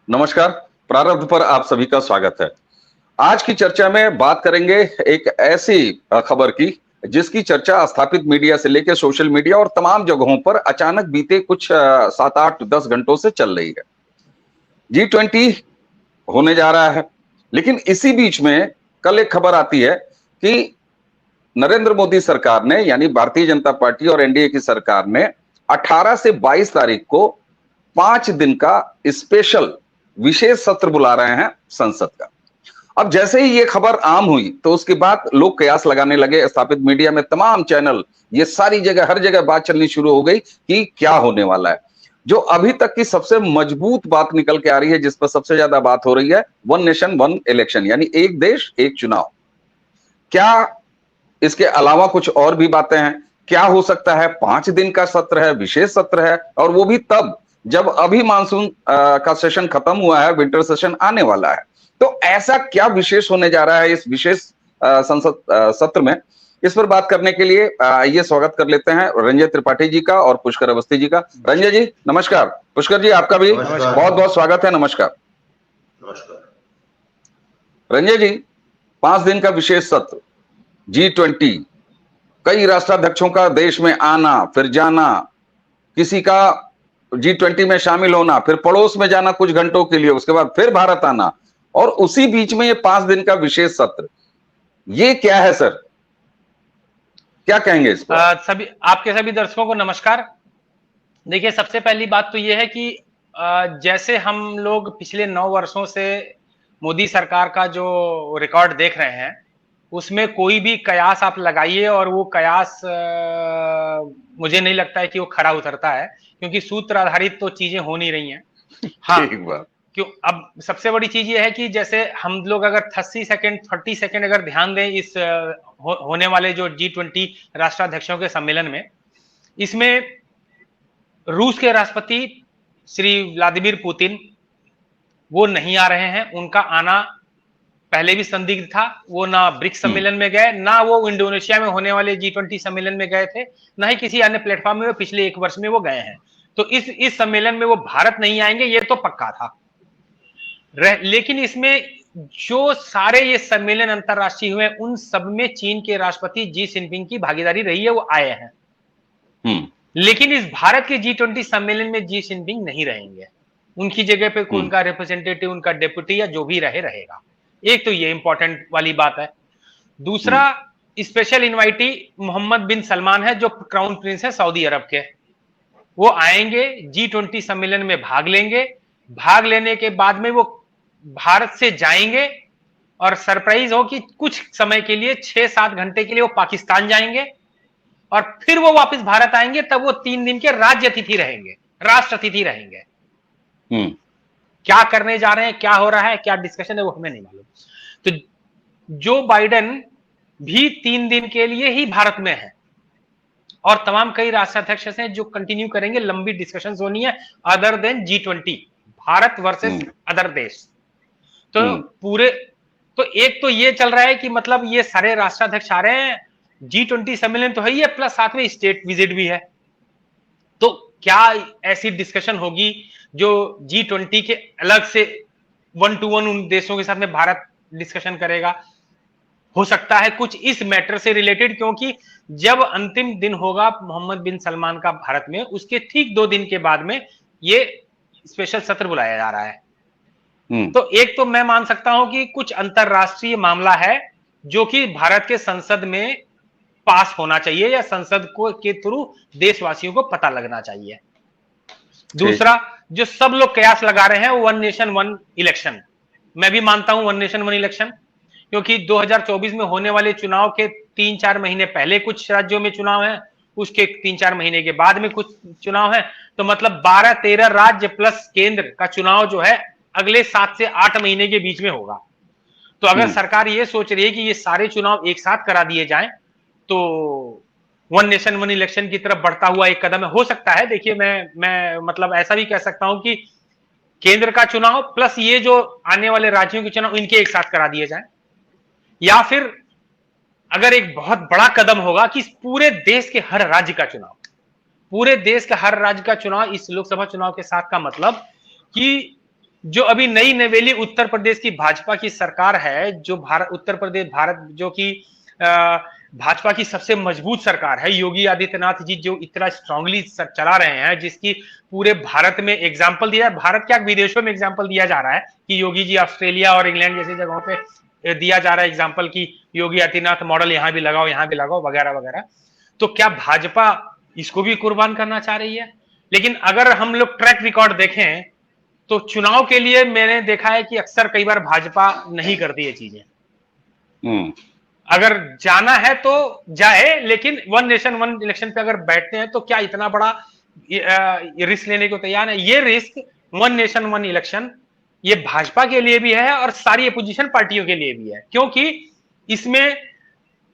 नमस्कार। प्रारब्ध पर आप सभी का स्वागत है। आज की चर्चा में बात करेंगे एक ऐसी खबर की जिसकी चर्चा स्थापित मीडिया से लेकर सोशल मीडिया और तमाम जगहों पर अचानक बीते कुछ 7-8-10 घंटों से चल रही है। G20 होने जा रहा है, लेकिन इसी बीच में कल एक खबर आती है कि नरेंद्र मोदी सरकार ने यानी भारतीय जनता पार्टी और एनडीए की सरकार ने 18 से 22 तारीख को 5 दिन का स्पेशल विशेष सत्र बुला रहे हैं संसद का। अब जैसे ही ये खबर आम हुई तो उसके बाद लोग कयास लगाने लगे, स्थापित मीडिया में तमाम चैनल, ये सारी जगह हर जगह बात चलनी शुरू हो गई कि क्या होने वाला है। जो अभी तक की सबसे मजबूत बात निकल के आ रही है, जिस पर सबसे ज्यादा बात हो रही है, वन नेशन वन इलेक्शन, यानी एक देश एक चुनाव। क्या इसके अलावा कुछ और भी बातें हैं? क्या हो सकता है? 5 दिन का सत्र है, विशेष सत्र है, और वो भी तब जब अभी मानसून का सेशन खत्म हुआ है, विंटर सेशन आने वाला है। तो ऐसा क्या विशेष होने जा रहा है इस विशेष संसद सत्र में? इस पर बात करने के लिए ये स्वागत कर लेते हैं रंजय त्रिपाठी जी का और पुष्कर अवस्थी जी का। रंजय जी नमस्कार। पुष्कर जी आपका भी बहुत बहुत स्वागत है। नमस्कार। रंजय जी, 5 दिन का विशेष सत्र, G20, कई राष्ट्राध्यक्षों का देश में आना फिर जाना, किसी का G20 में शामिल होना, फिर पड़ोस में जाना कुछ घंटों के लिए, उसके बाद फिर भारत आना, और उसी बीच में ये 5 दिन का विशेष सत्र, ये क्या है सर? क्या कहेंगे इस पर? सभी आपके सभी दर्शकों को नमस्कार। देखिए, सबसे पहली बात तो ये है कि जैसे हम लोग पिछले 9 वर्षों से मोदी सरकार का जो रिकॉर्ड देख रहे हैं, उसमें कोई भी कयास आप लगाइए और वो कयास मुझे नहीं लगता है कि वो खरा उतरता है, क्योंकि सूत्र आधारित तो चीजें हो नहीं रही हैं। हाँ, क्यों? अब सबसे बड़ी चीज ये है कि जैसे हम लोग अगर 30 सेकंड अगर ध्यान दें इस होने वाले जो G20 राष्ट्राध्यक्षों के सम्मेलन में, इसमें रूस के राष्ट्रपति श्री व्लादिमीर पुतिन वो नहीं आ रहे हैं। उनका आना पहले भी संदिग्ध था। वो ना ब्रिक्स सम्मेलन में गए, ना वो इंडोनेशिया में होने वाले G20 सम्मेलन में गए थे, ना ही किसी अन्य प्लेटफॉर्म में पिछले 1 वर्ष में वो गए हैं। तो इस सम्मेलन में वो भारत नहीं आएंगे, ये तो पक्का था। लेकिन इसमें जो सारे ये सम्मेलन अंतरराष्ट्रीय हुए, उन सब में चीन के राष्ट्रपति जी जिनपिंग की भागीदारी रही है, वो आए हैं। लेकिन इस भारत के G20 सम्मेलन में जी जिनपिंग नहीं रहेंगे। उनकी जगह पे उनका रिप्रेजेंटेटिव, उनका डेप्यूटी या जो भी रहेगा। एक तो ये इंपॉर्टेंट वाली बात है। दूसरा, स्पेशल इनवाइटी मोहम्मद बिन सलमान है, जो क्राउन प्रिंस है सऊदी अरब के। वो आएंगे, G20 सम्मेलन में भाग लेंगे। भाग लेने के बाद में वो भारत से जाएंगे और सरप्राइज हो कि कुछ समय के लिए 6-7 घंटे के लिए वो पाकिस्तान जाएंगे और फिर वो वापस भारत आएंगे। तब वो 3 दिन के राज्य अतिथि रहेंगे, राष्ट्र अतिथि रहेंगे। क्या करने जा रहे हैं, क्या हो रहा है, क्या डिस्कशन है, वो हमें नहीं मालूम। तो जो बाइडेन भी 3 दिन के लिए ही भारत में है और तमाम कई राष्ट्राध्यक्ष हैं जो कंटिन्यू करेंगे। लंबी डिस्कशन होनी है other than G20, Bharat versus other देश। तो तो एक तो ये चल रहा है कि मतलब ये सारे राष्ट्राध्यक्ष आ रहे हैं, G20 सम्मेलन तो है ही है, प्लस साथ में स्टेट विजिट भी है। तो क्या ऐसी डिस्कशन होगी जो G20 के अलग से 1 to 1 उन देशों के साथ में भारत डिस्कशन करेगा? हो सकता है कुछ इस मैटर से रिलेटेड, क्योंकि जब अंतिम दिन होगा मोहम्मद बिन सलमान का भारत में, उसके ठीक 2 दिन के बाद में ये स्पेशल सत्र बुलाया जा रहा है। तो एक तो मैं मान सकता हूं कि कुछ अंतरराष्ट्रीय मामला है जो कि भारत के संसद में पास होना चाहिए या संसद को के थ्रू देशवासियों को पता लगना चाहिए। दूसरा, जो सब लोग कयास लगा रहे हैं, वन नेशन वन इलेक्शन। मैं भी मानता हूं वन नेशन वन इलेक्शन, क्योंकि 2024 में होने वाले चुनाव के 3-4 महीने पहले कुछ राज्यों में चुनाव है, उसके 3-4 महीने के बाद में कुछ चुनाव है। तो मतलब 12-13 राज्य प्लस केंद्र का चुनाव जो है अगले 7 से 8 महीने के बीच में होगा। तो अगर सरकार ये सोच रही है कि ये सारे चुनाव एक साथ करा दिए जाएं, तो वन नेशन वन इलेक्शन की तरफ बढ़ता हुआ एक कदम है। हो सकता है, देखिए मैं मतलब ऐसा भी कह सकता हूं कि केंद्र का चुनाव प्लस ये जो आने वाले राज्यों के चुनाव, इनके एक साथ करा दिए जाएं। या फिर अगर एक बहुत बड़ा कदम होगा कि पूरे देश के हर राज्य का चुनाव, पूरे देश के हर राज्य का चुनाव इस लोकसभा चुनाव के साथ का मतलब कि जो अभी नई नवेली उत्तर प्रदेश की भाजपा की सरकार है, जो उत्तर प्रदेश भारत जो कि भाजपा की सबसे मजबूत सरकार है, योगी आदित्यनाथ जी जो इतना स्ट्रांगली चला रहे हैं, जिसकी पूरे भारत में एग्जाम्पल दिया है, भारत क्या विदेशों में एग्जाम्पल दिया जा रहा है कि योगी जी ऑस्ट्रेलिया और इंग्लैंड जैसी जगहों पे दिया जा रहा है एग्जाम्पल की योगी आदित्यनाथ मॉडल यहां भी लगाओ, यहां भी लगाओ, वगैरह वगैरह। तो क्या भाजपा इसको भी कुर्बान करना चाह रही है? लेकिन अगर हम लोग ट्रैक रिकॉर्ड देखें तो चुनाव के लिए मैंने देखा है कि अक्सर कई बार भाजपा नहीं करती ये चीजें। अगर जाना है तो जाए, लेकिन वन नेशन वन इलेक्शन पे अगर बैठते हैं तो क्या इतना बड़ा रिस्क लेने को तैयार है? ये risk one nation one election ये भाजपा के लिए भी है और सारी अपोजिशन पार्टियों के लिए भी है, क्योंकि इसमें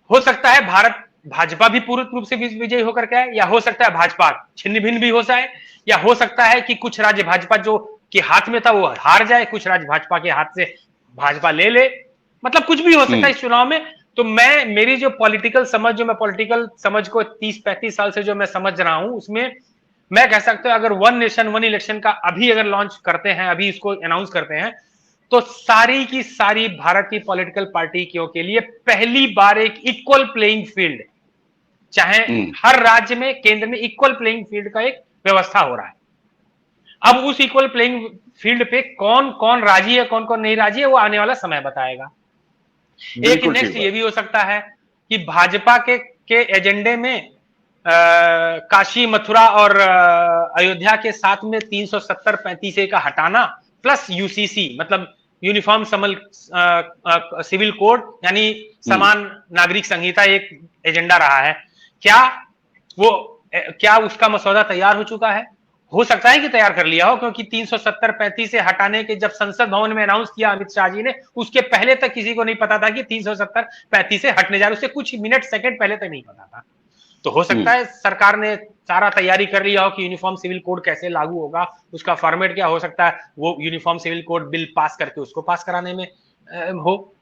हो सकता है भारत भाजपा भी पूर्ण रूप से विजयी होकर के आए, या हो सकता है भाजपा छिन्न भिन्न भी हो जाए, या हो सकता है कि कुछ राज्य भाजपा जो के हाथ में था वो हार जाए, कुछ राज्य भाजपा के हाथ से भाजपा ले ले, मतलब कुछ भी हो सकता है इस चुनाव में। तो मेरी जो पॉलिटिकल समझ, जो मैं पॉलिटिकल समझ को 30-35 साल से जो मैं समझ रहा हूं, उसमें मैं कह सकता हूं अगर वन नेशन वन इलेक्शन का अभी अगर लॉन्च करते हैं, अभी इसको अनाउंस करते हैं, तो सारी की सारी भारत की पॉलिटिकल पार्टियों के लिए पहली बार एक इक्वल प्लेइंग फील्ड, चाहे हर राज्य में केंद्र में इक्वल प्लेइंग फील्ड का एक व्यवस्था हो रहा है। अब उस इक्वल प्लेइंग फील्ड पे कौन कौन राजी है, कौन कौन नहीं राजी है, वो आने वाला समय बताएगा। एक नेक्स्ट ये भी हो सकता है कि भाजपा के एजेंडे में काशी मथुरा और अयोध्या के साथ में 370-35A का हटाना प्लस यूसीसी मतलब यूनिफॉर्म सिविल कोड यानी समान नागरिक संहिता एक एजेंडा रहा है। क्या उसका मसौदा तैयार हो चुका है? हो सकता है कि तैयार कर लिया हो, क्योंकि 370-35 से हटाने के जब संसद भवन में अनाउंस किया अमित शाह जी ने, उसके पहले तक किसी को नहीं पता था कि 370-35 से हटने जा रहे, उससे कुछ मिनट सेकंड पहले तक नहीं पता था। तो हो सकता है सरकार ने सारा तैयारी कर लिया हो कि यूनिफॉर्म सिविल कोड कैसे लागू होगा, उसका फॉर्मेट क्या हो सकता है, वो uniform civil code bill pass करके उसको पास कराने में हो।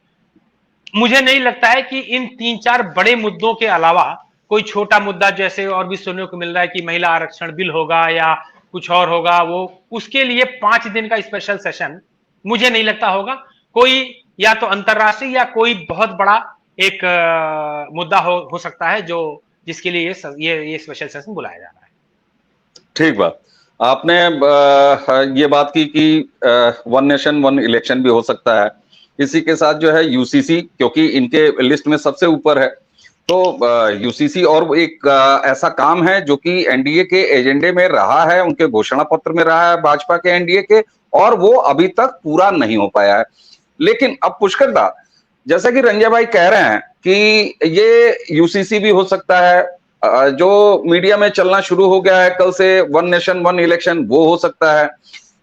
मुझे नहीं लगता है कि इन 3-4 बड़े मुद्दों के अलावा कोई छोटा मुद्दा जैसे और भी सुनने को मिल रहा है कि महिला आरक्षण बिल होगा या कुछ और होगा, वो उसके लिए 5 दिन का स्पेशल सेशन मुझे नहीं लगता होगा। कोई या तो अंतरराष्ट्रीय या कोई बहुत बड़ा एक मुद्दा हो सकता है जो जिसके लिए ये स्पेशल सेशन बुलाया जा रहा है। ठीक बात आपने ये बात की कि वन नेशन वन इलेक्शन भी हो सकता है, इसी के साथ जो है यूसीसी, क्योंकि इनके लिस्ट में सबसे ऊपर है, तो यूसीसी और एक ऐसा काम है जो कि एनडीए के एजेंडे में रहा है, उनके घोषणा पत्र में रहा है भाजपा के एनडीए के, और वो अभी तक पूरा नहीं हो पाया है। लेकिन अब पुष्कर दा, जैसा कि रंजय भाई कह रहे हैं कि ये यूसीसी भी हो सकता है, जो मीडिया में चलना शुरू हो गया है कल से वन नेशन वन इलेक्शन, वो हो सकता है।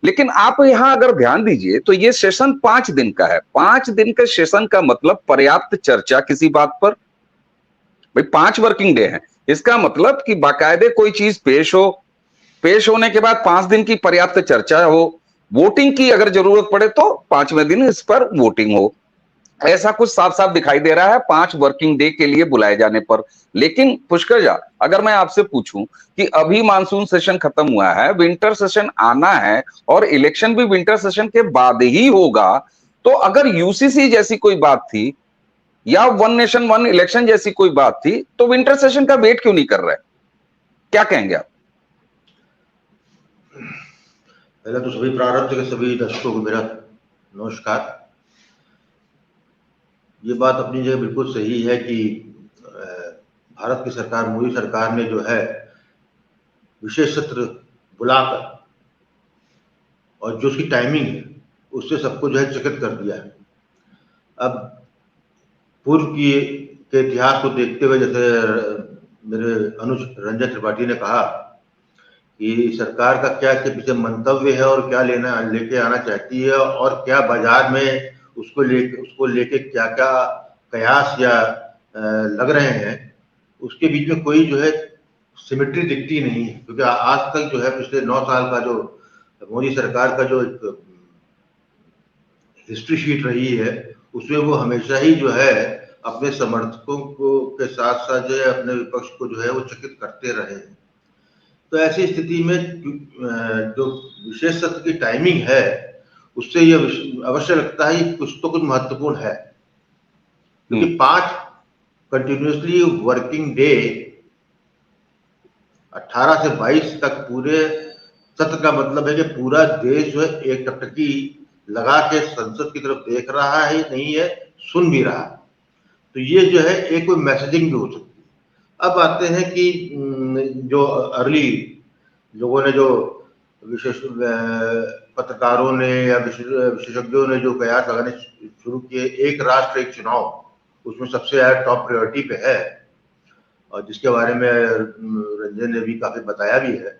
लेकिन आप यहां अगर ध्यान दीजिए तो ये सेशन 5 दिन का है। 5 दिन के सेशन का मतलब पर्याप्त चर्चा किसी बात पर, भाई 5 वर्किंग डे है, इसका मतलब कि बाकायदे कोई चीज पेश हो, पेश होने के बाद 5 दिन की पर्याप्त चर्चा हो, वोटिंग की अगर जरूरत पड़े तो 5वें दिन इस पर वोटिंग हो। ऐसा कुछ साफ साफ दिखाई दे रहा है 5 वर्किंग डे के लिए बुलाए जाने पर। लेकिन पुष्कर जा, अगर मैं आपसे पूछूं कि अभी मानसून सेशन खत्म हुआ है, विंटर सेशन आना है और इलेक्शन भी विंटर सेशन के बाद ही होगा, तो अगर यूसीसी जैसी कोई बात थी या वन नेशन वन इलेक्शन जैसी कोई बात थी, तो विंटर सेशन का वेट क्यों नहीं कर रहे? क्या कहेंगे आप? पहले तो सभी प्रारब्ध के सभी दर्शकों को मेरा नमस्कार। ये बात अपनी जगह बिल्कुल सही है कि भारत की सरकार, मोदी सरकार ने जो है विशेष सत्र बुलाकर और जो उसकी टाइमिंग है उससे सबको जो है चकित कर दिया है। अब पूर्व के इतिहास को देखते हुए, जैसे मेरे अनुज रंजन त्रिपाठी ने कहा कि सरकार का क्या इसके पीछे मंतव्य है और क्या लेके आना चाहती है और क्या बाजार में उसको लेके क्या क्या कयास या लग रहे हैं, उसके बीच में कोई जो है सिमेट्री दिखती नहीं है। क्योंकि आज तक जो है पिछले 9 साल का जो मोदी सरकार का जो हिस्ट्री शीट रही है, उसमें वो हमेशा ही जो है अपने समर्थकों को के साथ साथ जो है अपने विपक्ष को जो है वो चकित करते रहे हैं। तो ऐसी स्थिति में जो विशेष सत्र की टाइमिंग है उससे ये अवश्य लगता है कि कुछ तो कुछ महत्वपूर्ण है, क्योंकि 5 कंटिन्यूसली वर्किंग डे 18 से 22 तक पूरे सत्र का मतलब है कि पूरा देश जो है एक टकटकी लगा के संसद की तरफ देख रहा है, नहीं है, सुन भी रहा है। तो ये जो है एक कोई मैसेजिंग भी हो सकती है। अब आते हैं कि जो अर्ली लोगों ने, जो विशेष पत्रकारों ने या विशेषज्ञों ने जो कयास लगाने शुरू किए, एक राष्ट्र एक चुनाव, उसमें सबसे ज्यादा टॉप प्रायोरिटी पे है, और जिसके बारे में रंजन ने भी काफी बताया भी है।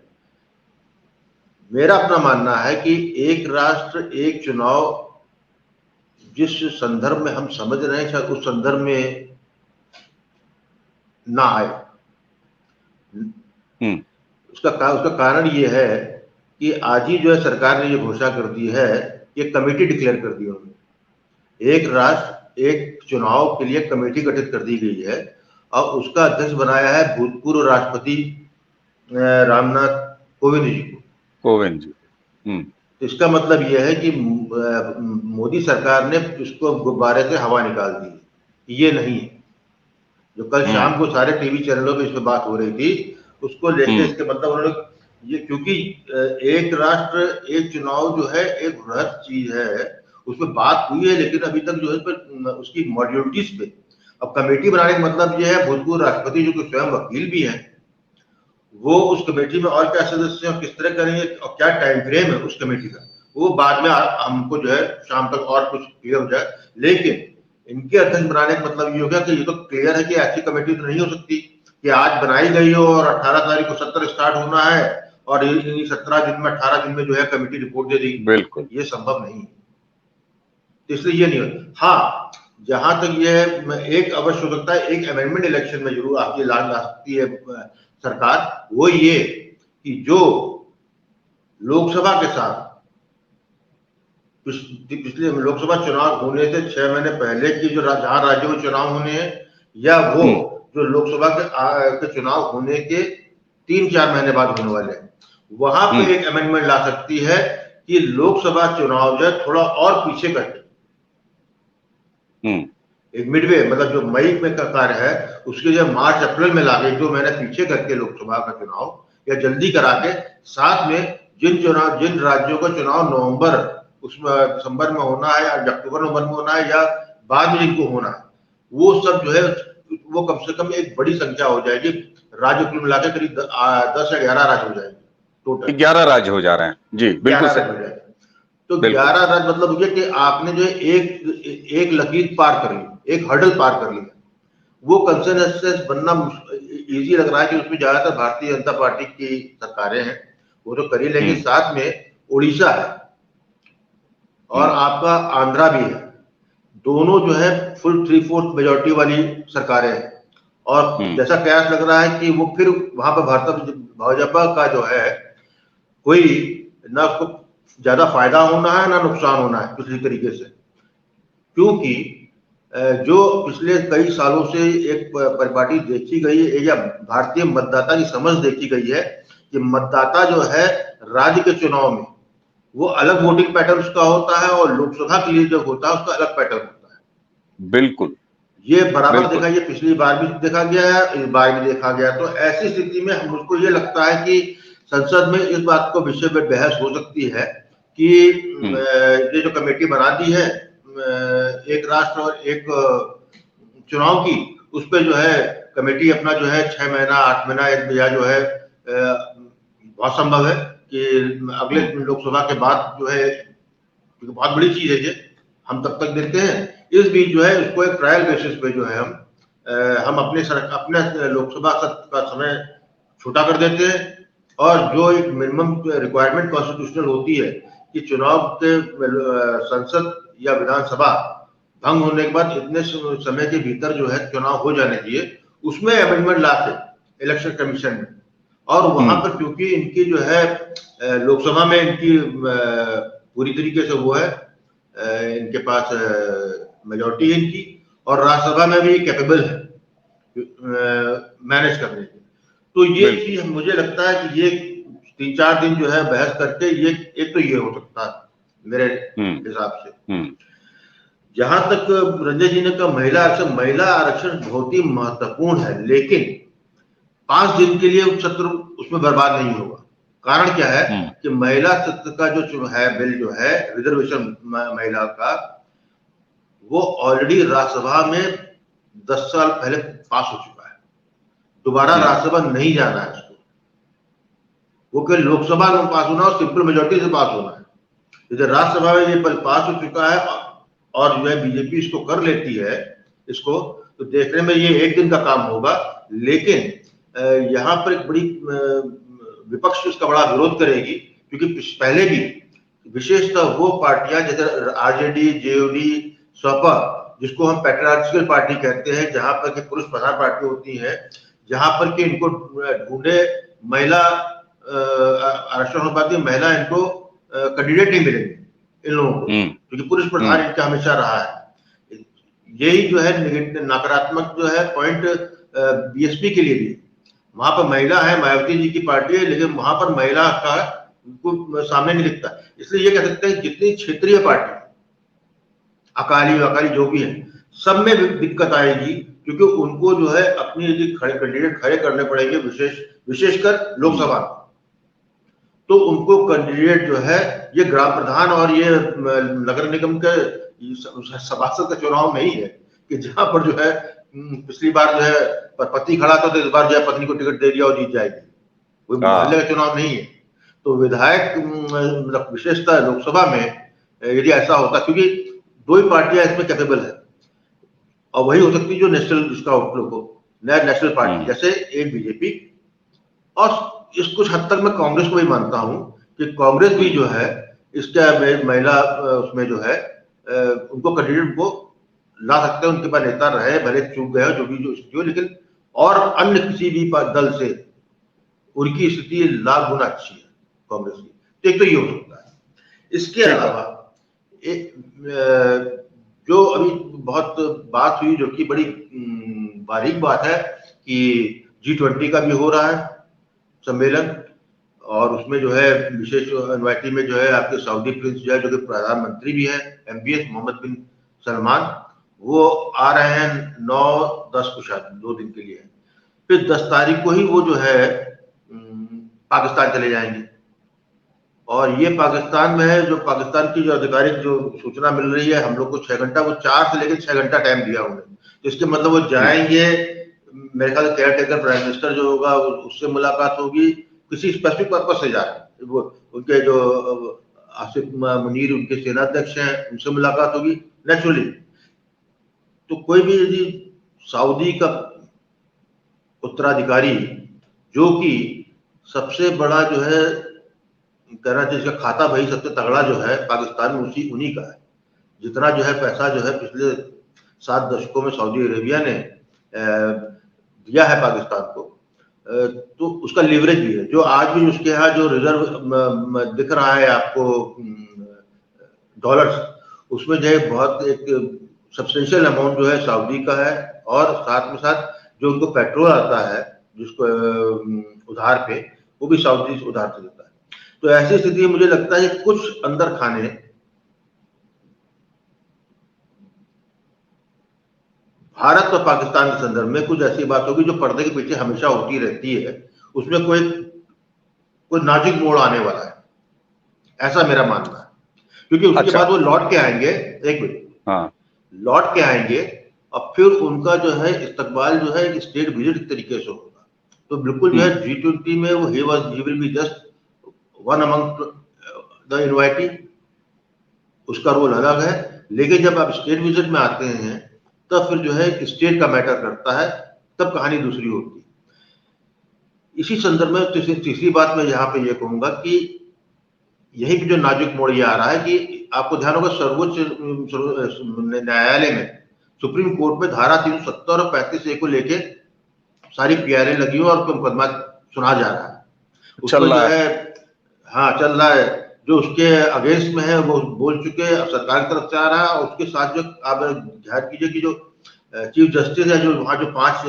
मेरा अपना मानना है कि एक राष्ट्र एक चुनाव जिस संदर्भ में हम समझ रहे हैं, शायद उस संदर्भ में ना आए। उसका कारण ये है कि आज ही जो है सरकार ने ये घोषणा कर दी है कि कमेटी डिक्लेयर कर दी उन्होंने। एक राष्ट्र एक चुनाव के लिए कमेटी गठित कर दी गई है और उसका अध्यक्ष बनाया है भूतपूर्व राष्ट्रपति रामनाथ कोविंद जी को। तो इसका मतलब यह है कि मोदी सरकार ने इसको गुब्बारे से हवा निकाल दी। ये नहीं है जो कल शाम को सारे टीवी चैनलों पे इस पर बात हो रही थी, उसको लेके इसके मतलब उन्होंने ये, क्योंकि एक राष्ट्र एक चुनाव जो है एक बृहद चीज है, उसमें बात हुई है, लेकिन अभी तक जो है पर उसकी मॉड्यूलिटीज पे अब कमेटी बनाने का मतलब ये है भूतपूर्व राष्ट्रपति जो कि स्वयं वकील भी हैं, वो उस कमेटी में और क्या सदस्य हैं, किस तरह करेंगे और क्या टाइम फ्रेम है उस कमेटी का, वो बाद में हमको जो है शाम तक और कुछ क्लियर हो जाए। लेकिन इनके अध्यक्ष बनाने का मतलब ये हो गया कि ये तो क्लियर है कि ऐसी कमेटी तो नहीं हो सकती कि आज बनाई गई हो और 18 तारीख को सत्र स्टार्ट होना है और 17 दिन में 18 दिन में जो है कमेटी रिपोर्ट दे दी। बिल्कुल ये संभव नहीं है, इसलिए ये नहीं होता। हाँ, जहां तक ये एक अवश्य हो सकता है, एक अमेंडमेंट इलेक्शन में जरूर आपकी ला सकती है सरकार, वो ये कि जो लोकसभा के साथ पिछले लोकसभा चुनाव होने से 6 महीने पहले की जो जहां राज्यों में चुनाव होने हैं, या वो जो लोकसभा के चुनाव होने के 3-4 महीने बाद होने वाले हैं, वहां पे एक अमेंडमेंट ला सकती है कि लोकसभा चुनाव जो है थोड़ा और पीछे करके एक मिडवे, मतलब जो मई में का कार्य है उसके जो मार्च अप्रैल में लाके 2 महीने पीछे करके लोकसभा का चुनाव या जल्दी करा के, साथ में जिन राज्यों का चुनाव नवंबर उसमें दिसंबर में होना है या अक्टूबर नवंबर में होना है या बाद में जिनको होना है, वो सब जो है वो कम से कम एक बड़ी संख्या हो जाएगी। राज्य कुल मिलाकर करीब 10 या 11 राज्य हो जाएंगे, टोटल 11 राज्य हो जा रहे हैं। जी बिल्कुल सही। तो 11 राज्य मतलब हो गया कि आपने जो एक लकीर पार कर ली, एक हर्डल पार कर लिया। वो कंसेंसस बनना इजी लग रहा है कि उसमें ज्यादातर भारतीय जनता पार्टी की सरकारें हैं, वो तो कर ही लेंगे। साथ में उड़ीसा है और आपका आंध्रा भी है, दोनों जो है फुल 3/4 मेजोरिटी वाली सरकारें हैं। और जैसा कयास लग रहा है कि वो फिर वहां पर भाजपा का जो है कोई ना ज्यादा फायदा होना है ना नुकसान होना है किसी तरीके से, क्योंकि जो पिछले कई सालों से एक परिपाटी देखी गई है या भारतीय मतदाता की समझ देखी गई है कि मतदाता जो है राज्य के चुनाव में वो अलग वोटिंग पैटर्न उसका होता है और लोकसभा के लिए जो होता है उसका अलग पैटर्न होता है। बिल्कुल, ये बराबर देखा, ये पिछली बार भी देखा गया है, इस बार भी देखा गया। तो ऐसी स्थिति में मुझको ये लगता है कि संसद में इस बात को विषय में बहस हो सकती है कि ये जो कमेटी बना दी है एक राष्ट्र और एक चुनाव की, उस पर जो है कमेटी अपना जो है 6 महीना 8 महीना या जो है बहुत संभव है कि अगले लोकसभा के बाद जो है, बहुत बड़ी चीज है ये, हम तब तक देखते हैं। इस बीच जो है उसको एक ट्रायल बेसिस पे जो है हम अपने लोकसभा का समय छोटा कर देते हैं और जो एक मिनिमम रिक्वायरमेंट कॉन्स्टिट्यूशनल होती है कि चुनाव के संसद या विधानसभा भंग होने के बाद इतने समय के भीतर जो है चुनाव हो जाने चाहिए, उसमें अमेंडमेंट लाते इलेक्शन कमीशन में। और वहां पर क्योंकि इनकी जो है लोकसभा में इनकी पूरी तरीके से वो है, इनके पास मेजॉरिटी है इनकी, और राज्यसभा में भी कैपेबल है मैनेज करने की। तो ये चीज मुझे लगता है कि ये 3-4 दिन जो है बहस करके ये एक तो ये हो सकता है मेरे हिसाब से। जहां तक रंजय जी ने कहा महिला आरक्षण बहुत ही महत्वपूर्ण है, लेकिन 5 दिन के लिए सत्र उसमें बर्बाद नहीं होगा। कारण क्या है कि महिला सत्र का जो है बिल जो है रिजर्वेशन महिला का, वो ऑलरेडी राज्यसभा में 10 साल पहले पास हो चुका है। दोबारा राज्यसभा नहीं जाना है उसको, वो केवल लोकसभा में पास होना और सिंपल मेजोरिटी से पास होना है। इधर राज्यसभा में ये पास हो चुका है और जो है बीजेपी इसको कर लेती है इसको, तो देखने में ये एक दिन का काम होगा। लेकिन यहाँ पर एक बड़ी विपक्ष इसका बड़ा विरोध करेगी, क्योंकि पहले भी विशेषतः वो पार्टियां जैसे आरजेडी, जेओडी, सपा, जिसको हम पैट्रियार्चिकल पार्टी कहते हैं, जहां पर के पुरुष प्रधान पार्टी होती है, जहां पर के इनको ढूंढे महिला आरक्षण हो पाती है, महिला इनको कैंडिडेट नहीं मिलेंगे इन लोगों को, क्योंकि पुरुष प्रधान इनका हमेशा रहा है। यही जो है नकारात्मक जो है पॉइंट बीएसपी के लिए भी। वहां पर महिला है, मायावती जी की पार्टी है, लेकिन वहां पर महिला का सामने नहीं दिखता। इसलिए ये कह सकते हैं जितनी क्षेत्रीय पार्टी, अकाली जो भी है, सब में दिक्कत आएगी, क्योंकि उनको जो है अपनी यदि कैंडिडेट खड़े करने पड़ेंगे, विशेषकर लोकसभा, तो उनको कैंडिडेट जो है ये ग्राम प्रधान और ये नगर निगम के सभासद का चुनाव नहीं है कि जहां पर जो है पिछली बार जो है पति खड़ा था तो इस बार जो है पत्नी को टिकट दे दिया और जीत जाएगी, वो मोहल्ले का चुनाव नहीं है। तो विधायक मतलब विशेषतः लोकसभा में यदि ऐसा होता, क्योंकि 2 ही पार्टियां इसमें कैपेबल है और वही हो सकती है जो नेशनल जिसका आउटलुक हो, नया नेशनल पार्टी, जैसे एक बीजेपी। और इस कुछ हद तक मैं कांग्रेस को भी मानता हूं कि कांग्रेस भी जो है इसका महिला उसमें जो है उनको कैंडिडेट को ला सकते हैं, उनके पास नेता रहे, भले चूक गए जो भी जो स्थिति हो, लेकिन और अन्य किसी भी दल से उनकी स्थिति लाख गुना अच्छी है कांग्रेस की। तो एक तो ये हो सकता है। इसके अलावा जो अभी बहुत बात हुई, जो कि बड़ी बारीक बात है, कि G20 का भी हो रहा है सम्मेलन, और उसमें जो है विशेष इनवाइटी में जो है आपके सऊदी प्रिंस जो है, जो कि प्रधानमंत्री भी है, MBS मोहम्मद बिन सलमान, वो आ रहे हैं 9-10 को शायद 2 दिन के लिए। फिर 10 तारीख को ही वो जो है पाकिस्तान चले जाएंगे, और ये पाकिस्तान में है, जो पाकिस्तान की जो आधिकारिक जो सूचना मिल रही है हम लोग को 6 घंटा, वो 4 से लेकर 6 घंटा टाइम दिया उन्हें। तो इसके मतलब वो जाएंगे, मेरे ख्याल से केयर टेकर प्राइम मिनिस्टर जो होगा उससे मुलाकात होगी, किसी स्पेसिफिक पर्पज से जा रहे हैं, वो उनके जो आसिफ मुनीर उनके सेनाध्यक्ष हैं उनसे मुलाकात होगी नेचुरली। तो कोई भी यदि सऊदी का उत्तराधिकारी, जो कि सबसे बड़ा जो है कहना चाहिए इसका खाता भाई सबसे तगड़ा जो है पाकिस्तान में उन्हीं का है, जितना जो है पैसा जो है पिछले 7 दशकों में सऊदी अरेबिया ने दिया है पाकिस्तान को, तो उसका लिवरेज भी है। जो आज भी उसके यहाँ जो रिजर्व दिख रहा है आपको डॉलर्स, उसमें जो है बहुत एक सब्सटेंशियल अमाउंट जो है सऊदी का है, और साथ में साथ जो उनको पेट्रोल आता है जिसको उधार पे, वो भी सऊदी उधार से देता है। तो ऐसी स्थिति मुझे लगता है कुछ अंदर खाने भारत और पाकिस्तान के संदर्भ में कुछ ऐसी बात होगी जो पर्दे के पीछे हमेशा होती रहती है, उसमें कोई नाजुक मोड़ आने वाला है, ऐसा मेरा मानना है। क्योंकि उसके बाद वो लौट के आएंगे, एक मिनट, लौट के आएंगे और फिर उनका जो है इस्तकबाल जो है एक स्टेट विजिट तरीके से होगा। तो बिल्कुल जो है G20 में वो he will be just one among the invitee, उसका रोल अलग है। लेकिन जब आप स्टेट विजिट में आते हैं तब फिर जो है स्टेट का मैटर करता है, तब कहानी दूसरी होती है। इसी संदर्भ में तीसरी बात मैं यहाँ पे ये कहूंगा कि यही जो नाजुक मोड़ ये आ रहा है कि आपको ध्यान होगा सर्वोच्च न्यायालय में, सुप्रीम कोर्ट में धारा 370 और 35A को लेके सारी PRA लगी हो और मुकदमा सुना जा रहा है, उसमें जो है चल रहा है, जो उसके अगेंस्ट में है वो बोल चुके हैं, सरकार की तरफ से आ रहा है। और उसके साथ जो आप ध्यान कीजिए कि जो चीफ जस्टिस है, जो वहां जो 5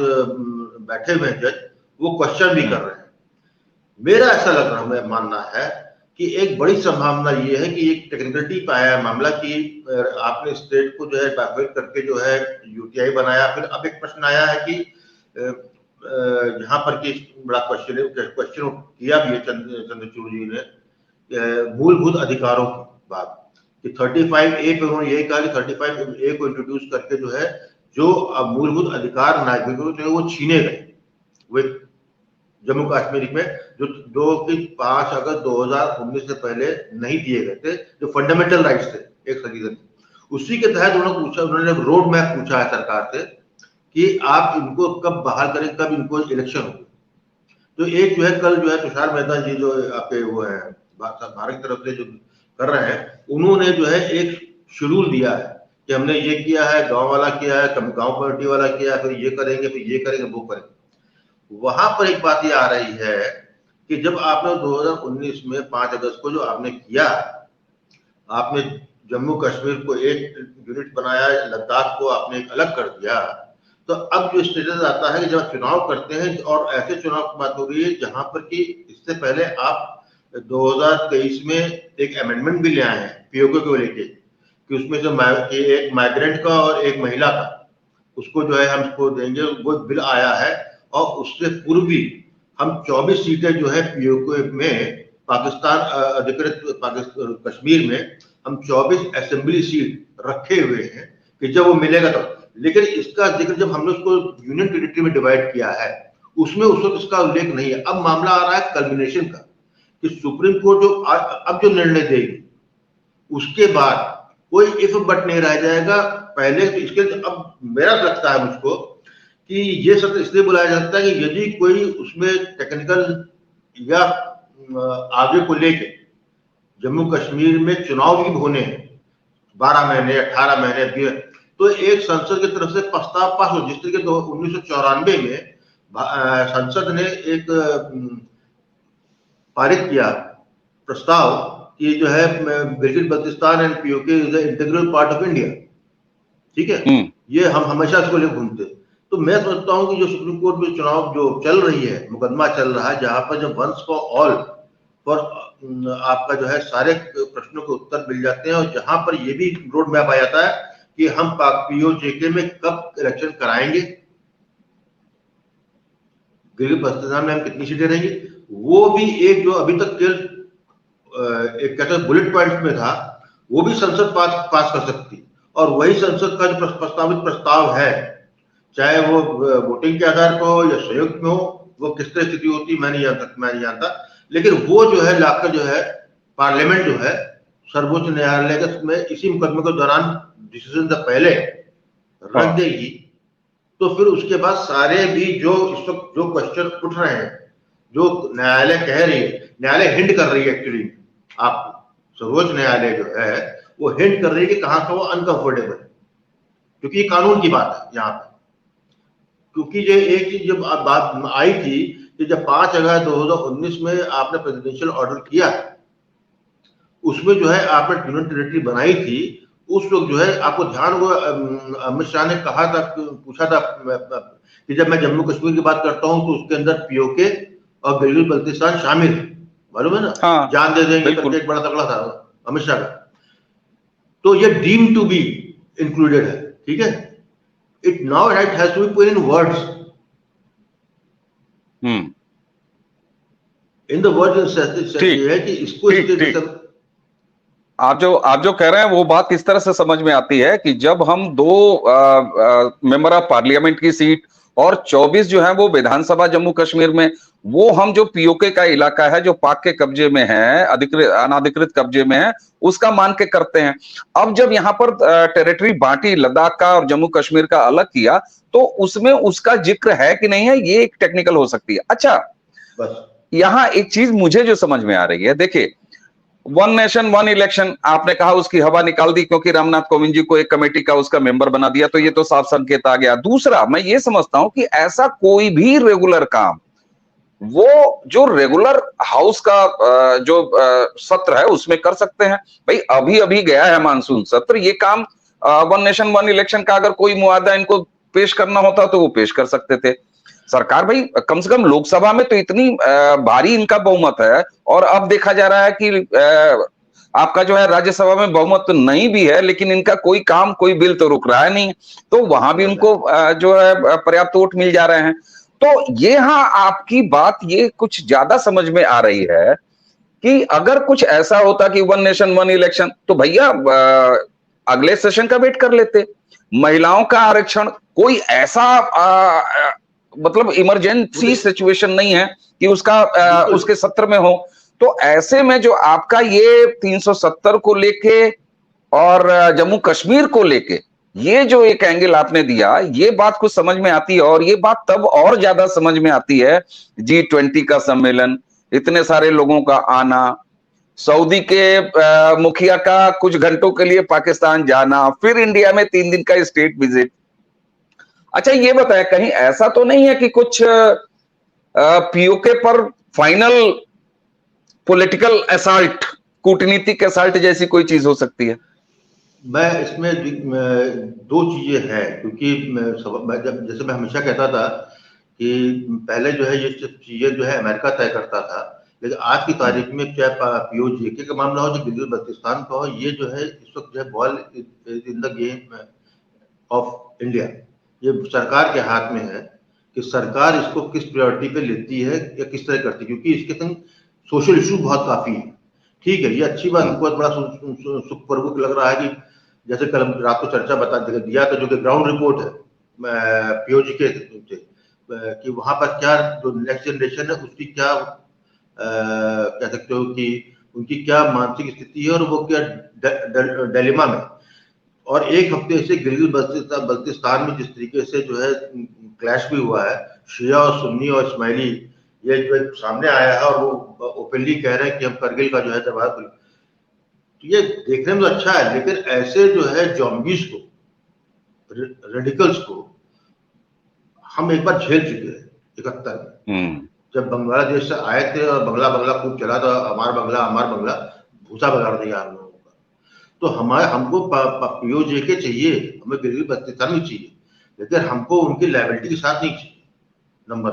बैठे हुए हैं जज, वो क्वेश्चन भी कर रहे हैं। मेरा ऐसा लग रहा है, मैं मानना है कि एक बड़ी संभावना ये है कि एक टेक्निकलिटी पे आया है मामला कि आपने स्टेट को जो है बाइफर्केट करके जो है यूटीआई बनाया। फिर अब एक प्रश्न आया है कि यहाँ पर कि बड़ा क्वेश्चन किया भी है चंद्रचूड़ जी ने मूलभूत अधिकारों की बात कि 35A पे उन्होंने यही कहा कि 35A को इंट्रोड्यूस करके जो है जो मूलभूत अधिकार नागरिकों जो है वो छीने गए वो जम्मू कश्मीर में जो 5 अगस्त 2019 से पहले नहीं दिए गए थे, जो फंडामेंटल राइट्स थे एक सदी। उसी के तहत उन्होंने रोड मैप पूछा है सरकार से कि आप इनको कब बहाल करें, कब इनको इलेक्शन हो। तो एक जो है कल जो है तुषार मेहता जी जो आपके वो है भारत की तरफ से जो कर रहे हैं, उन्होंने जो है एक शेड्यूल दिया है कि हमने ये किया है, गांव वाला किया है, गांव कमेटी वाला किया है, फिर ये करेंगे, फिर ये करेंगे, वो करेंगे। वहां पर एक बात ये आ रही है कि जब आपने 2019 में 5 अगस्त को जो आपने किया, आपने जम्मू कश्मीर को एक यूनिट बनाया, लद्दाख को आपने एक अलग कर दिया, तो अब जो स्टेटस आता है कि जब चुनाव करते हैं और ऐसे चुनाव की बात हो रही है जहां पर कि इससे पहले आप 2023 में एक अमेंडमेंट भी ले आए हैं पीओके को लेके कि उसमें जो एक माइग्रेंट का और एक महिला का उसको जो है हम इसको देंगे, वो बिल आया है। और उससे पूर्व भी हम 24 सीटें जो है पीओके में पाकिस्तान अधिकृत कश्मीर में हम 24 असेंबली सीट रखे हुए हैं कि जब वो मिलेगा तो। लेकिन इसका जिक्र जब हमने उसको यूनियन टेरिटरी में डिवाइड किया है उसमें उस वक्त इसका उल्लेख नहीं है। अब मामला आ रहा है कल्मिनेशन का कि सुप्रीम कोर्ट जो अब जो निर्णय देगी उसके बाद कोई इफ बट नहीं रह जाएगा। पहले तो इसके अब मेरा लगता है मुझको कि ये सत्र इसलिए बुलाया जाता है कि यदि कोई उसमें टेक्निकल या आगे को लेके जम्मू कश्मीर में चुनाव भी होने 12 महीने 18 महीने तो एक संसद की तरफ से प्रस्ताव पास हो। जिस तरीके 1994 में संसद ने एक पारित किया प्रस्ताव कि जो है Gilgit Baltistan and PoK is the integral part of India. ठीक है, ये हम हमेशा इसको लेकर घूमते। तो मैं सोचता हूं कि जो सुप्रीम कोर्ट में चुनाव जो चल रही है, मुकदमा चल रहा है, जहां पर जो वंस फॉर ऑल फॉर आपका जो है सारे प्रश्नों के उत्तर मिल जाते हैं और जहां पर ये भी रोड मैप आ जाता है कि हम पीओजेके में कब इलेक्शन कराएंगे, गिलगित बल्तिस्तान में हम कितनी सीटें रहेंगी, वो भी एक जो अभी तक एक कहते हैं बुलेट पॉइंट में था, वो भी संसद पास कर सकती। और वही संसद का जो प्रस्तावित प्रस्ताव है, चाहे वो वोटिंग के आधार पर हो या संयुक्त में हो, वो किस तरह स्थिति होती मैं नहीं जानता, लेकिन वो जो है लाकर जो है पार्लियामेंट जो है सर्वोच्च न्यायालय में इसी मुकदमे के दौरान डिसीजन से पहले रख देगी। तो फिर उसके बाद सारे भी जो इस वक्त जो क्वेश्चन उठ रहे हैं, जो न्यायालय कह रही है, न्यायालय हिंट कर रही है एक्चुअली आपको, सर्वोच्च न्यायालय जो है वो हिंट कर रही है कि कहां का वो अनकंफर्टेबल है, क्योंकि ये कानून की बात है यहाँ पे। क्योंकि ये एक चीज जब बात आई थी कि जब 5 अगस्त 2019 में आपने प्रेसिडेंशियल ऑर्डर किया, उसमें जो है आपने यूनियन टेरिटरी बनाई थी, उस वक्त जो है आपको ध्यान हुआ अमित शाह ने कहा था, पूछा था कि जब मैं जम्मू कश्मीर की बात करता हूं तो उसके अंदर पीओके और गिलगित बल्तिस्तान शामिल है, मालूम है ना। हाँ, जान दे देंगे करके एक बड़ा तगड़ा था अमित शाह का। तो ये डीम टू बी इंक्लूडेड है, ठीक है। It now it has to be put in words. In the words है कि इसको आप जो कह रहे हैं वो बात इस तरह से समझ में आती है कि जब हम 2 मेंबर ऑफ पार्लियामेंट की सीट और 24 जो है वो विधानसभा जम्मू कश्मीर में, वो हम जो पीओके का इलाका है जो पाक के कब्जे में है, अनाधिकृत कब्जे में है, उसका मान के करते हैं। अब जब यहाँ पर टेरिटरी बांटी, लद्दाख का और जम्मू कश्मीर का अलग किया, तो उसमें उसका जिक्र है कि नहीं है, ये एक टेक्निकल हो सकती है। अच्छा, यहाँ एक चीज मुझे जो समझ में आ रही है, देखिए, 1 नेशन 1 इलेक्शन आपने कहा, उसकी हवा निकाल दी क्योंकि रामनाथ कोविंद जी को एक कमेटी का उसका मेंबर बना दिया, तो ये तो साफ संकेत आ गया। दूसरा, मैं ये समझता हूं कि ऐसा कोई भी रेगुलर काम, वो जो रेगुलर हाउस का जो सत्र है उसमें कर सकते हैं। भाई अभी गया है मानसून सत्र, ये काम 1 नेशन 1 इलेक्शन का अगर कोई मुआदा इनको पेश करना होता तो वो पेश कर सकते थे। सरकार भाई कम से कम लोकसभा में तो इतनी भारी इनका बहुमत है, और अब देखा जा रहा है कि आपका जो है राज्यसभा में बहुमत तो नहीं भी है, लेकिन इनका कोई काम, कोई बिल तो रुक रहा है नहीं, तो वहां भी उनको जो है पर्याप्त वोट मिल जा रहे हैं। तो ये, हाँ, आपकी बात ये कुछ ज्यादा समझ में आ रही है कि अगर कुछ ऐसा होता कि वन नेशन वन इलेक्शन, तो भैया अगले सेशन का वेट कर लेते। महिलाओं का आरक्षण, कोई ऐसा मतलब इमरजेंसी सिचुएशन नहीं है कि उसका उसके सत्र में हो। तो ऐसे में जो आपका ये 370 को लेके और जम्मू कश्मीर को लेके ये जो एक एंगल आपने दिया, ये बात कुछ समझ में आती है, और ये बात तब और ज्यादा समझ में आती है G20 का सम्मेलन, इतने सारे लोगों का आना, सऊदी के मुखिया का कुछ घंटों के लिए पाकिस्तान जाना, फिर इंडिया में 3 दिन का स्टेट विजिट। अच्छा ये बताया, कहीं ऐसा तो नहीं है कि कुछ पीओके पर फाइनल पॉलिटिकल असॉल्ट, कूटनीतिक असॉल्ट जैसी कोई चीज हो सकती है? मैं इसमें दो चीजें हैं, क्योंकि जैसे मैं हमेशा कहता था कि पहले जो है ये चीजें जो है अमेरिका तय करता था, लेकिन आज की तारीख में चाहे पीओजेके का मामला हो, जो गिलगित बल्तिस्तान का हो, ये जो है इस वक्त जो है ball in the game of India, ये सरकार के हाथ में है कि सरकार इसको किस प्रायोरिटी पे लेती है या किस तरह करती है, क्योंकि इसके संग सोशल इशू बहुत काफी है। ठीक है, ये अच्छी बात, बहुत बड़ा सुखपूर्वक लग रहा है कि जैसे कल रात को चर्चा बता दिया था, जो कि ग्राउंड रिपोर्ट है पीओजेके से, कि वहां पर क्या जो नेक्स्ट जनरेशन है उसकी क्या कह सकते हो कि उनकी क्या मानसिक स्थिति है और वो क्या डिलेमा में। और एक हफ्ते से गिलगित बल्तिस्तान में जिस तरीके से जो है क्लैश भी हुआ है, शिया और सुन्नी और इस्माइली, ये जो सामने आया है, और वो ओपनली कह रहे हैं कि हम करगिल का जो है जवाब, तो ये देखने में तो अच्छा है, लेकिन ऐसे जो है जॉम्बीज को, रेडिकल्स को हम एक बार झेल चुके हैं 71 में, जब बांग्लादेश से आए थे और बंगला खूब चला था, हमार बंगला भूसा बगाड़ दिया हम लोगों का। तो हमको पीओजेके चाहिए, हमें गिलगित बल्तिस्तान भी चाहिए, लेकिन हमको उनकी लायबिलिटी के साथ नहीं चाहिए। नंबर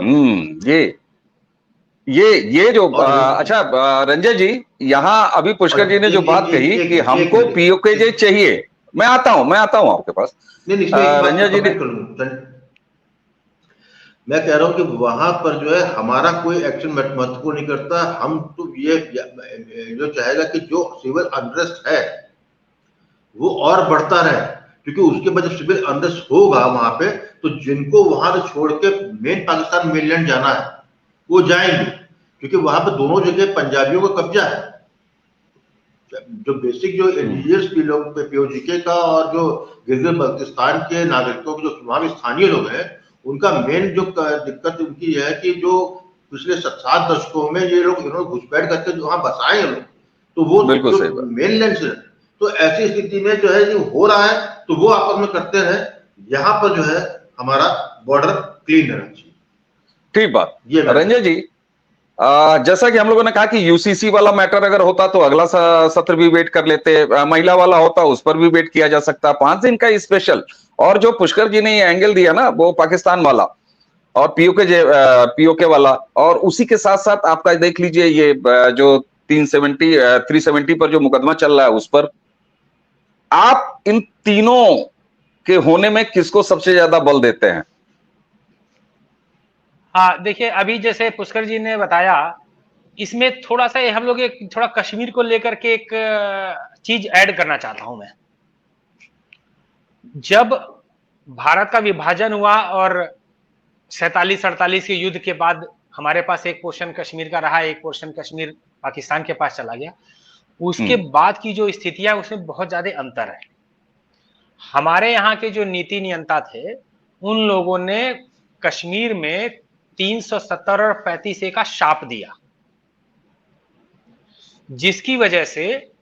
ये जो अच्छा रंजन जी, यहाँ अभी पुष्कर जी ने जो बात कही कि हमको पीओके चाहिए, मैं आता हूं आपके पास। रंजन जी ने, मैं कह रहा हूं कि वहां पर जो है हमारा कोई एक्शन महत्वपूर्ण नहीं करता। हम तो ये जो चाहेगा कि जो सिविल अनरेस्ट है वो और बढ़ता रहे, क्योंकि उसके बाद जब सिविल अनरेस्ट होगा वहां पे, तो जिनको वहां से छोड़ के मेन पाकिस्तान मेनलैंड जाना है वो जाएंगे, क्योंकि वहां पे दोनों जगह पंजाबियों का कब्जा है। जो बेसिक जो इंडिजियस पीओजेके का और जो गिलगित बल्तिस्तान के नागरिकों के जो वहां स्थानीय लोग हैं, उनका मेन जो दिक्कत उनकी है कि जो पिछले 7 दशकों में ये लोग इन्होंने घुसपैठ करके जो वहां बसाए हैं लोग, तो वो मेनलैंड से, तो ऐसी स्थिति में जो है जो हो रहा है तो वो आपस में करते रहे, यहाँ पर जो है हमारा बॉर्डर क्लीन रहना चाहिए। ठीक बात। रंजन जी, जैसा कि हम लोगों ने कहा कि यूसीसी वाला मैटर अगर होता तो अगला सत्र भी वेट कर लेते, महिला वाला होता उस पर भी वेट किया जा सकता, 5 दिन का स्पेशल। और जो पुष्कर जी ने ये एंगल दिया ना, वो पाकिस्तान वाला और पीओके वाला, और उसी के साथ साथ आपका देख लीजिए ये जो 370 पर जो मुकदमा चल रहा है उस पर, आप इन तीनों के होने में किसको सबसे ज्यादा बल देते हैं? हाँ, देखिए अभी जैसे पुष्कर जी ने बताया, इसमें थोड़ा सा हम लोग एक थोड़ा कश्मीर को लेकर के एक चीज ऐड करना चाहता हूं मैं। जब भारत का विभाजन हुआ और 47-48 के युद्ध के बाद हमारे पास एक पोर्शन कश्मीर का रहा, एक पोर्शन कश्मीर पाकिस्तान के पास चला गया, उसके बाद की जो स्थितियां उसमें बहुत ज्यादा अंतर है। हमारे यहाँ के जो नीति नियंता थे, उन लोगों ने कश्मीर में 370 और 35A का शाप दिया, जिसकी वजह से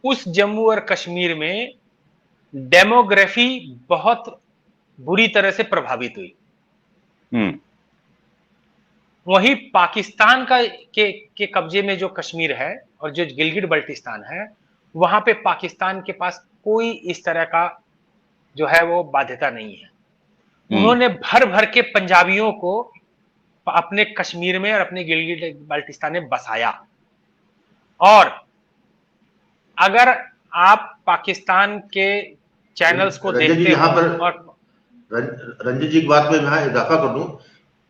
उस जम्मू और कश्मीर में डेमोग्राफी बहुत बुरी तरह से प्रभावित हुई। वहीं पाकिस्तान के कब्जे में जो कश्मीर है और जो गिलगित बल्तिस्तान है, वहां पे पाकिस्तान के पास कोई इस तरह का जो है वो बाध्यता नहीं है। उन्होंने भर भर के पंजाबियों को अपने कश्मीर में और अपने गिलगिट बाल्टिस्तान में बसाया। और अगर आप पाकिस्तान के चैनल्स को देखते हो और रंजित जी की बात में मैं इजाफा कर दूं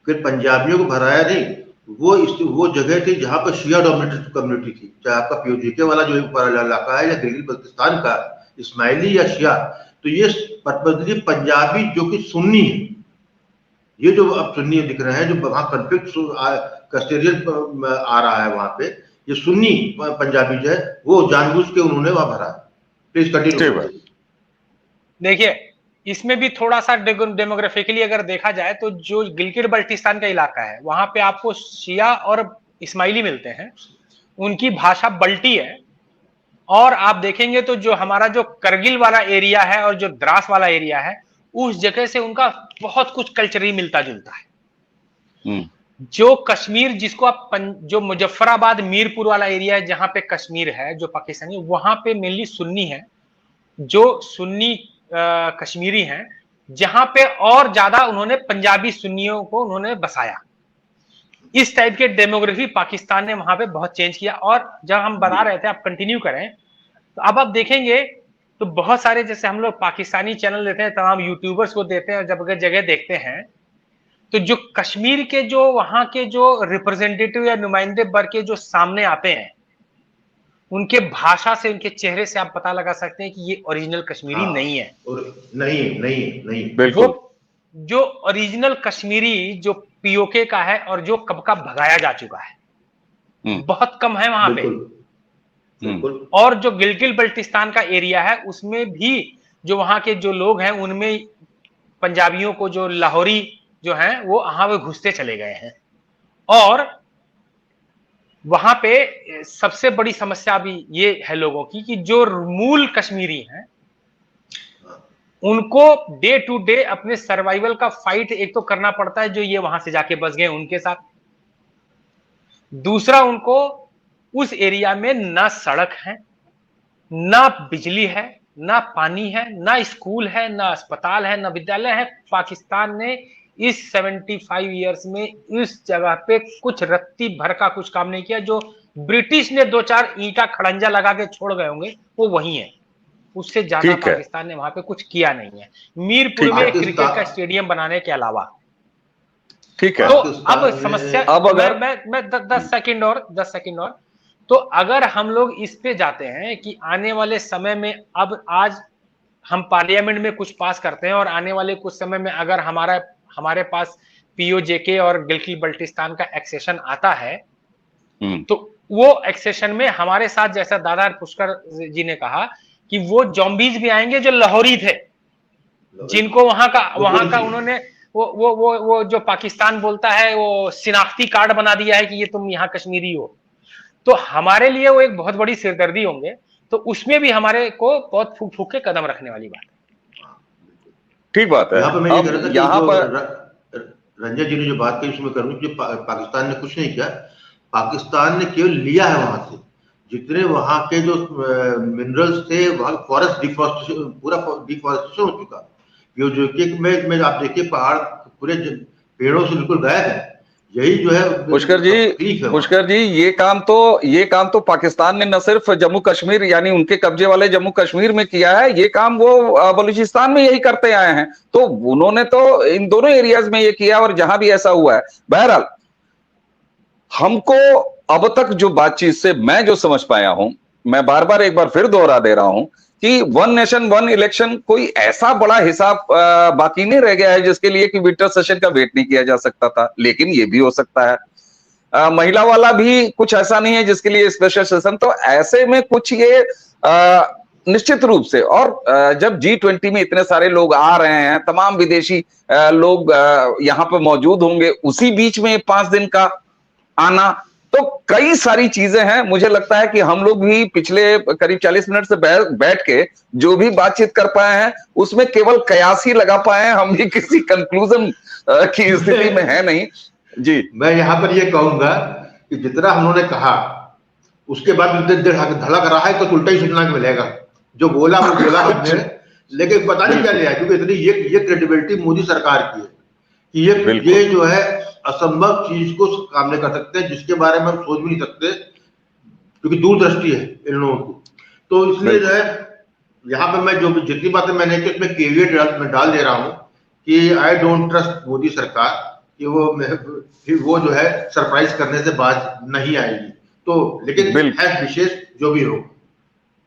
कि पंजाबियों को भराया नहीं, वो जगह थी जहां पर शिया डोमिनेटेड कम्युनिटी थी, चाहे आपका पीओजेके वाला जो इलाका है या गिलगित बल्तिस्तान का इस्माइली या शिया, तो ये पर्पजली पंजाबी जो कि सुन्नी है, ये जो अब सुन्नी दिख रहे हैं, जो वहां कन्फ्लिक्ट कस्टेरियल आ रहा है वहां पे, ये सुन्नी पंजाबी जो है वो जानबूझ के उन्होंने वहां भरा। Please continue. देखिए, इसमें भी थोड़ा सा डेमोग्राफिकली अगर देखा जाए तो जो गिलगिट बल्टिस्तान का इलाका है वहां पे आपको शिया और इस्माइली मिलते हैं, उनकी भाषा बल्टी है। और आप देखेंगे तो जो हमारा जो करगिल वाला एरिया है और जो द्रास वाला एरिया है, उस जगह से उनका बहुत कुछ कल्चरली मिलता जुलता है। जो कश्मीर जिसको आप जो मुजफ्फराबाद मीरपुर वाला एरिया है जहां पे कश्मीर है जो पाकिस्तानी, वहां पे मेनली सुन्नी है, जो सुन्नी कश्मीरी हैं, जहां पे और ज्यादा उन्होंने पंजाबी सुन्नियों को उन्होंने बसाया। इस टाइप के डेमोग्राफी पाकिस्तान ने वहां पे बहुत चेंज किया। और जब हम बता रहे थे, आप कंटिन्यू करें, तो अब आप देखेंगे तो बहुत सारे, जैसे हम लोग पाकिस्तानी चैनल देते हैं, तमाम यूट्यूबर्स को देते हैं, जब जगह देखते हैं तो जो कश्मीर के जो वहां के जो रिप्रेजेंटेटिव या नुमाइंदे वर्ग के जो सामने आते हैं, उनके भाषा से, उनके चेहरे से आप पता लगा सकते हैं कि ये ओरिजिनल कश्मीरी नहीं है। नहीं बिल्कुल। जो ओरिजिनल कश्मीरी जो पीओके का है और जो कब का भगाया जा चुका है, बहुत कम है वहां पे। और जो गिलगिट बल्टिस्तान का एरिया है उसमें भी जो वहां के जो लोग हैं, उनमें पंजाबियों को जो लाहौरी जो हैं वो वहां पे घुसते चले गए हैं। और वहां पे सबसे बड़ी समस्या भी ये है लोगों की कि जो मूल कश्मीरी हैं उनको डे टू डे अपने सर्वाइवल का फाइट एक तो करना पड़ता है, जो ये वहां से जाके बस गए उनके साथ। दूसरा, उनको उस एरिया में ना सड़क है, ना बिजली है, ना पानी है, ना स्कूल है, ना अस्पताल है, ना विद्यालय है। पाकिस्तान ने इस 75 इयर्स में इस जगह पे कुछ रत्ती भर का कुछ काम नहीं किया। जो ब्रिटिश ने 2-4 ईंटा खड़ंजा लगा के छोड़ गए होंगे वो वही है, उससे ज्यादा पाकिस्तान ने वहां पे कुछ किया नहीं है, मीरपुर में क्रिकेट का स्टेडियम बनाने के अलावा। ठीक है। तो अब समस्या, अब अगर मैं 10 सेकंड और तो अगर हम लोग इस पे जाते हैं कि आने वाले समय में, अब आज हम पार्लियामेंट में कुछ पास करते हैं और आने वाले कुछ समय में अगर हमारे पास पीओजेके और गिलगिट बल्टिस्तान का एक्सेशन आता है, तो वो एक्सेशन में हमारे साथ, जैसा दादा पुष्कर जी ने कहा, कि वो जॉम्बीज भी आएंगे जो लाहौरी थे, जिनको वहां का उन्होंने वो जो पाकिस्तान बोलता है वो शिनाख्ती कार्ड बना दिया है कि ये तुम यहाँ कश्मीरी हो। तो हमारे लिए वो एक बहुत बड़ी सिरदर्दी होंगे। तो उसमें भी हमारे को बहुत फूक फूक के कदम रखने वाली बात है। ठीक बात है। यहाँ पर रंजन जी ने जो बात की उसमें करूँ, जो पाकिस्तान ने कुछ नहीं किया, पाकिस्तान ने केवल लिया है वहां से जितने वहां के जो मिनरल्स थे, वहां फॉरेस्ट डिफॉरेस्टेशन, पूरा डिफॉरेस्टेशन हो चुका। जो में आप देखिए पहाड़ पूरे पेड़ों से बिल्कुल गायब है। यही जो है पुष्कर जी ये काम तो पाकिस्तान ने न सिर्फ जम्मू कश्मीर यानी उनके कब्जे वाले जम्मू कश्मीर में किया है, ये काम वो बलूचिस्तान में यही करते आए हैं। तो उन्होंने तो इन दोनों एरियाज में ये किया और जहां भी ऐसा हुआ है। बहरहाल, हमको अब तक जो बातचीत से मैं जो समझ पाया हूं, मैं बार बार एक बार फिर दोहरा दे रहा हूं कि वन नेशन वन इलेक्शन कोई ऐसा बड़ा हिसाब बाकी नहीं रह गया है जिसके लिए कि विंटर सेशन का वेट नहीं किया जा सकता था, लेकिन ये भी हो सकता है। महिला वाला भी कुछ ऐसा नहीं है जिसके लिए स्पेशल सेशन। तो ऐसे में कुछ ये निश्चित रूप से, और जब G20 में इतने सारे लोग आ रहे हैं, तमाम विदेशी लोग यहाँ पर मौजूद होंगे, उसी बीच में 5 दिन का आना, तो कई सारी चीजें हैं। मुझे लगता है कि हम लोग भी पिछले करीब 40 मिनट से बैठ के जो भी बातचीत कर पाए हैं उसमें केवल कयास ही लगा पाए हैं, हम भी किसी कंक्लूजन की स्थिति में है नहीं जी। मैं यहाँ पर ये कहूंगा कि जितना हम लोगों ने कहा उसके बाद धड़क रहा है तो उल्टा ही सुनना मिलेगा। जो बोला वो बोला हमने, लेकिन पता नहीं क्या लिया, क्योंकि इतनी ये क्रेडिबिलिटी मोदी सरकार की है कि ये जो है असंभव चीज को सामने कर सकते हैं, जिसके बारे में हम सोच भी नहीं सकते, क्योंकि दूरदृष्टि है इन लोगों को। तो इसलिए जो है यहाँ पे मैं जो जितनी बातें मैंने की उसमें केवियट मैं डाल दे रहा हूँ कि आई डोंट ट्रस्ट मोदी सरकार कि वो जो है सरप्राइज करने से बाज नहीं आएगी। तो लेकिन है विशेष जो भी हो।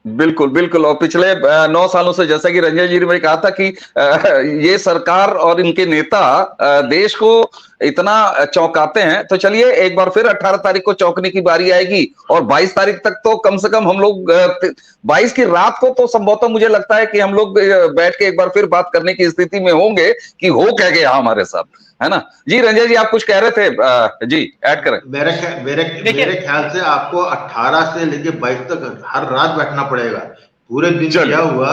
बिल्कुल बिल्कुल। और पिछले 9 सालों से, जैसा कि रंजन जी ने कहा था कि ये सरकार और इनके नेता देश को इतना चौंकाते हैं, तो चलिए एक बार फिर 18 तारीख को चौंकने की बारी आएगी। और 22 तारीख तक तो कम से कम हम लोग 22 की रात को तो संभवतः मुझे लगता है कि हम लोग बैठ के एक बार फिर बात करने की स्थिति में होंगे कि हो क्या गया हमारे साथ, है ना जी। रंजय जी आप कुछ कह रहे थे, जी ऐड करें। मेरे ख्याल से आपको 18 से लेके 22 तक हर रात बैठना पड़ेगा, पूरे दिन क्या हुआ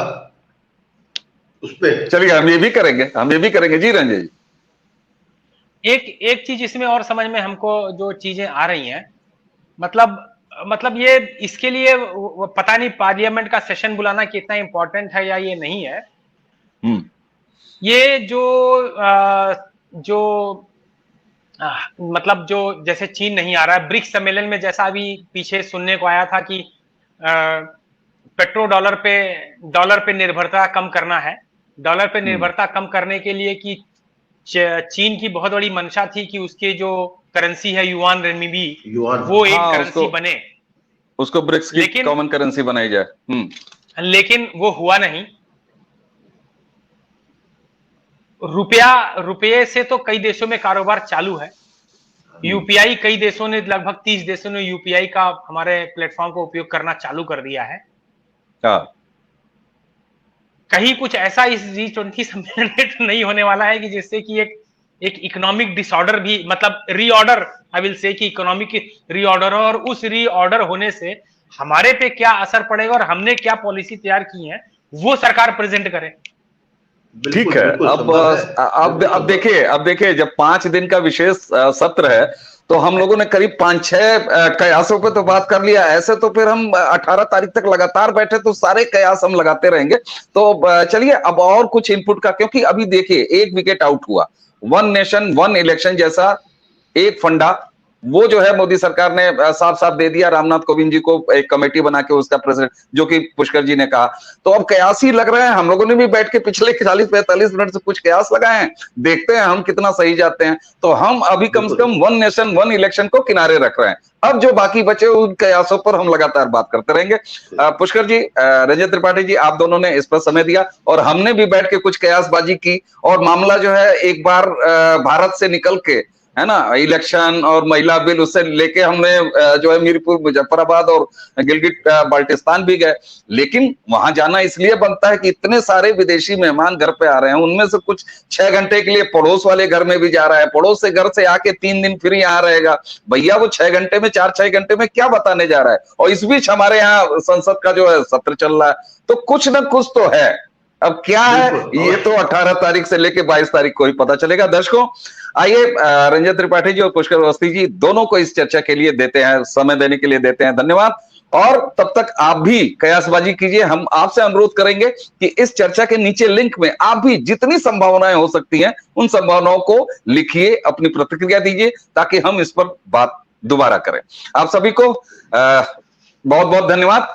उस पे। चलिए हम ये भी करेंगे जी। रंजय जी एक चीज इसमें और समझ में हमको जो चीजें आ रही हैं, मतलब ये इसके लिए पता नहीं पार्लियामेंट का सेशन बुलाना कितना इंपॉर्टेंट है या ये नहीं है। ये मतलब जो जैसे चीन नहीं आ रहा है ब्रिक्स सम्मेलन में, जैसा अभी पीछे सुनने को आया था कि पेट्रो डॉलर पे निर्भरता कम करना है। डॉलर पे निर्भरता कम करने के लिए कि चीन की बहुत बड़ी मंशा थी कि उसके जो करेंसी है युआन रेनमिनबी, वो एक करेंसी बने, उसको ब्रिक्स की कॉमन करेंसी बनाई जाए। लेकिन वो हुआ नहीं। रुपये से तो कई देशों में कारोबार चालू है। यूपीआई कई देशों ने, लगभग 30 देशों ने यूपीआई का हमारे प्लेटफॉर्म को उपयोग करना चालू कर दिया है। कहीं कुछ ऐसा इस G20 सम्मेलन में नहीं होने वाला है कि जिससे कि एक इकोनॉमिक डिसऑर्डर भी, मतलब रीऑर्डर, आई विल से कि इकोनॉमिक रीऑर्डर, और उस रीऑर्डर होने से हमारे पे क्या असर पड़ेगा और हमने क्या पॉलिसी तैयार की है वो सरकार प्रेजेंट करे। ठीक है। अब देखिए जब 5 दिन का विशेष सत्र है तो हम लोगों ने करीब 5-6 कयासों पे तो बात कर लिया। ऐसे तो फिर हम 18 तारीख तक लगातार बैठे तो सारे कयास हम लगाते रहेंगे। तो चलिए अब और कुछ इनपुट का, क्योंकि अभी देखिए एक विकेट आउट हुआ, 1 नेशन 1 इलेक्शन जैसा एक फंडा, वो जो है मोदी सरकार ने साफ साफ दे दिया। रामनाथ कोविंद जी को एक कमेटी बना के उसका प्रेसिडेंट, जो कि पुष्कर जी ने कहा। तो अब कयास ही लग रहे हैं। हम लोगों ने भी बैठ के पिछले 40-45 मिनट से कुछ कयास लगाए हैं, देखते हैं हम कितना सही जाते हैं। तो हम अभी कम से कम 1 नेशन 1 इलेक्शन को किनारे रख रहे हैं। अब जो बाकी बचे उन कयासों पर हम लगातार बात करते रहेंगे। पुष्कर जी, रंजन त्रिपाठी जी, आप दोनों ने इस पर समय दिया और हमने भी बैठ के कुछ कयासबाजी की, और मामला जो है एक बार भारत से निकल के, है ना, इलेक्शन और महिला बिल, उससे लेके हमने जो है मीरपुर, मुजफ्फराबाद और गिलगिट बाल्टिस्तान भी गए। लेकिन वहां जाना इसलिए बनता है कि इतने सारे विदेशी मेहमान घर पे आ रहे हैं, उनमें से कुछ 6 घंटे के लिए पड़ोस वाले घर में भी जा रहा है, पड़ोस से घर से आके 3 दिन फिर यहाँ रहेगा। भैया वो 6 घंटे में 4-6 घंटे में क्या बताने जा रहा है। और इस बीच हमारे यहाँ संसद का जो है सत्र चल रहा है, तो कुछ ना कुछ तो है। अब क्या है ये तो 18 तारीख से लेके 22 तारीख को ही पता चलेगा। दर्शकों, आइए रंजन त्रिपाठी जी और पुष्कर अवस्थी जी दोनों को इस चर्चा के लिए देते हैं, समय देने के लिए देते हैं, धन्यवाद। और तब तक आप भी कयासबाजी कीजिए। हम आपसे अनुरोध करेंगे कि इस चर्चा के नीचे लिंक में आप भी जितनी संभावनाएं हो सकती हैं उन संभावनाओं को लिखिए, अपनी प्रतिक्रिया दीजिए, ताकि हम इस पर बात दोबारा करें। आप सभी को बहुत बहुत धन्यवाद।